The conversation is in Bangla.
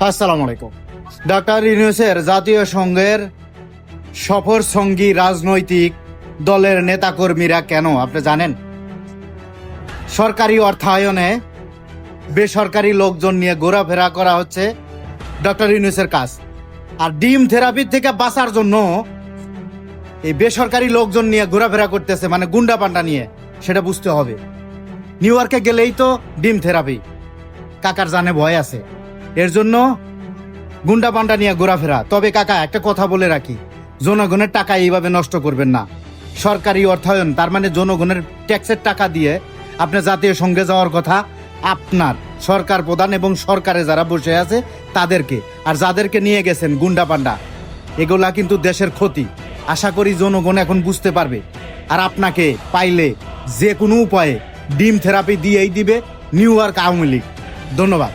আসসালামু আলাইকুম। ডক্টর ইউনূসের জাতীয় সংঘের সফর সঙ্গী রাজনৈতিক দলের নেতাকর্মীরা কেন আপনি জানেন? সরকারি অর্থায়নে বেসরকারি লোকজন নিয়ে ঘোরাফেরা করা হচ্ছে ডক্টর ইউনূসের কাজ। আর ডিম থেরাপি থেকে বাঁচার জন্য এই বেসরকারি লোকজন নিয়ে ঘোরাফেরা করতেছে, মানে গুন্ডা পান্ডা নিয়ে। সেটা বুঝতে হবে। নিউ ইয়র্কে গেলেই তো ডিম থেরাপি, কাকার জানে ভয় আছে, এর জন্য গুন্ডা পান্ডা নিয়ে ঘোরাফেরা। তবে কাকা একটা কথা বলে রাখি, জনগণের টাকা এইভাবে নষ্ট করবেন না। সরকারি অর্থায়ন, তার মানে জনগণের ট্যাক্সের টাকা দিয়ে আপনি জাতীয় সংঘে যাওয়ার কথা আপনার সরকার প্রধান এবং সরকারে যারা বসে আছে তাদেরকে, আর যাদেরকে নিয়ে গেছেন গুন্ডা পান্ডা, এগুলা কিন্তু দেশের ক্ষতি। আশা করি জনগণ এখন বুঝতে পারবে। আর আপনাকে পাইলে যে কোনো উপায়ে ডিম থেরাপি দিয়েই দিবে নিউ ইয়র্ক আওয়ামী লীগ। ধন্যবাদ।